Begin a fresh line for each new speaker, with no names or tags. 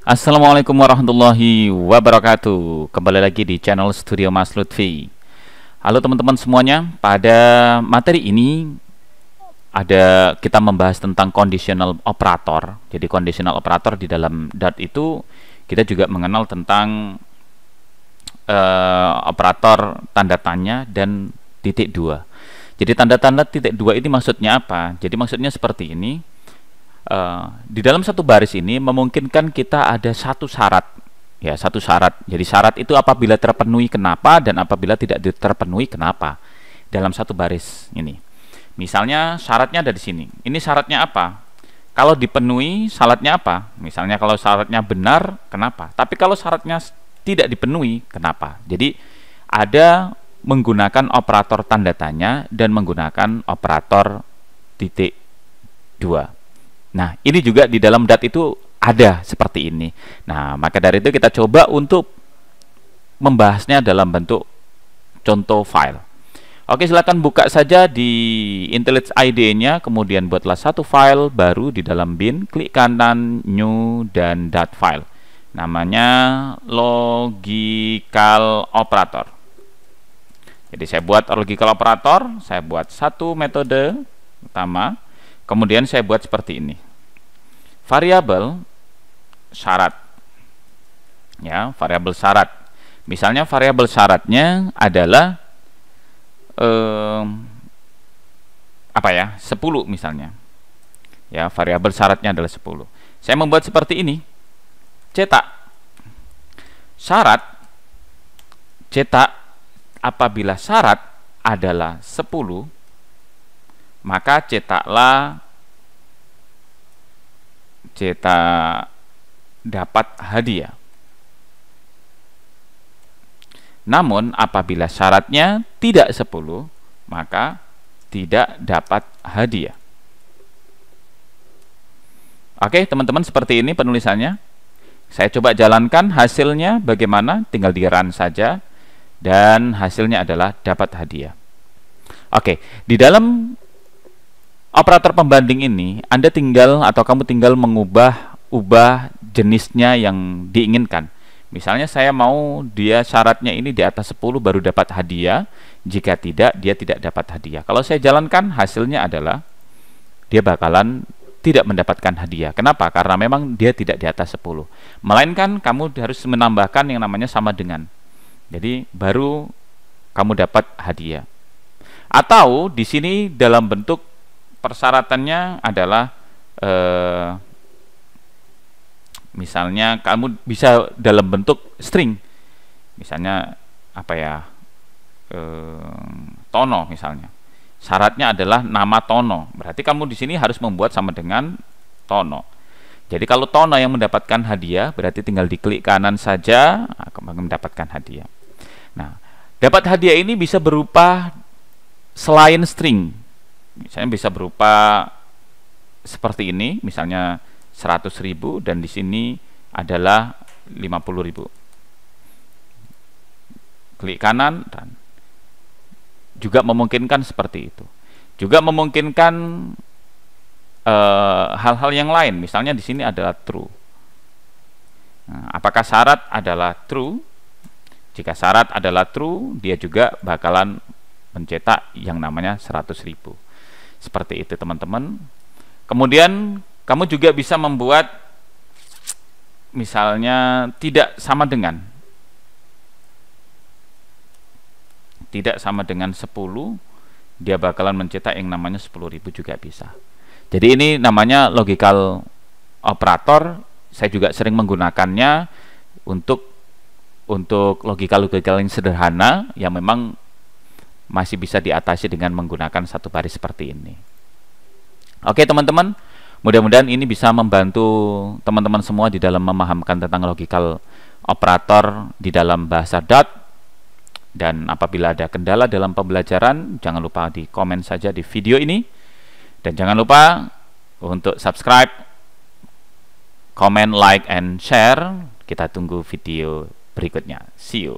Assalamualaikum warahmatullahi wabarakatuh. Kembali lagi di channel Studio Mas Lutfi. Halo teman-teman semuanya. Pada materi ini kita membahas tentang conditional operator. Jadi conditional operator di dalam Dart itu kita juga mengenal tentang operator tanda tanya dan titik dua. Jadi tanda-tanda titik dua ini maksudnya apa? Jadi maksudnya seperti ini. Di dalam satu baris ini memungkinkan kita ada satu syarat, ya, satu syarat. Jadi syarat itu apabila terpenuhi kenapa dan apabila tidak terpenuhi kenapa dalam satu baris ini. Misalnya syaratnya ada di sini. Ini syaratnya apa? Kalau dipenuhi syaratnya apa? Misalnya kalau syaratnya benar, kenapa? Tapi kalau syaratnya tidak dipenuhi, kenapa? Jadi ada menggunakan operator tanda tanya dan menggunakan operator titik dua. Nah, ini juga di dalam Dart itu ada seperti ini. Nah, maka dari itu kita coba untuk membahasnya dalam bentuk contoh file. Oke, silakan buka saja di IntelliJ IDE-nya, kemudian buatlah satu file baru di dalam bin, klik kanan New dan Dart file. Namanya logical operator. Jadi saya buat logical operator, saya buat satu metode utama. Kemudian saya buat seperti ini. Variabel syarat. Ya, variabel syarat. Misalnya variabel syaratnya adalah 10 misalnya. Ya, variabel syaratnya adalah 10. Saya membuat seperti ini. Cetak. Syarat cetak apabila syarat adalah 10, maka cetak dapat hadiah. Namun apabila syaratnya tidak 10, maka tidak dapat hadiah. Oke, teman-teman, seperti ini penulisannya. Saya coba jalankan hasilnya bagaimana, tinggal di run saja dan hasilnya adalah dapat hadiah. Oke, di dalam operator pembanding ini, Anda tinggal atau kamu tinggal mengubah jenisnya yang diinginkan. Misalnya saya mau dia syaratnya ini di atas 10 baru dapat hadiah. Jika tidak, dia tidak dapat hadiah. Kalau saya jalankan, hasilnya adalah dia bakalan tidak mendapatkan hadiah. Kenapa? Karena memang dia tidak di atas 10. Melainkan kamu harus menambahkan yang namanya sama dengan. Jadi baru kamu dapat hadiah. Atau di sini dalam bentuk persyaratannya adalah misalnya kamu bisa dalam bentuk string, misalnya Tono misalnya. Syaratnya adalah nama Tono, berarti kamu di sini harus membuat sama dengan Tono. Jadi kalau Tono yang mendapatkan hadiah, berarti tinggal diklik kanan saja akan mendapatkan hadiah. Nah, dapat hadiah ini bisa berupa selain string. Misalnya bisa berupa seperti ini, misalnya 100.000 dan di sini adalah 50.000. Klik kanan dan juga memungkinkan seperti itu. Juga memungkinkan hal-hal yang lain. Misalnya di sini adalah true. Nah, apakah syarat adalah true? Jika syarat adalah true, dia juga bakalan mencetak yang namanya 100.000. Seperti itu, teman-teman. Kemudian kamu juga bisa membuat misalnya tidak sama dengan 10, dia bakalan mencetak yang namanya 10.000 juga bisa. Jadi ini namanya logical operator. Saya juga sering menggunakannya untuk logical yang sederhana yang memang masih bisa diatasi dengan menggunakan satu baris seperti ini. Oke, teman-teman, mudah-mudahan ini bisa membantu teman-teman semua di dalam memahamkan tentang logical operator di dalam bahasa Dart. Dan apabila ada kendala dalam pembelajaran, jangan lupa di komen saja di video ini. Dan jangan lupa untuk subscribe, comment, like, and share. Kita tunggu video berikutnya. See you.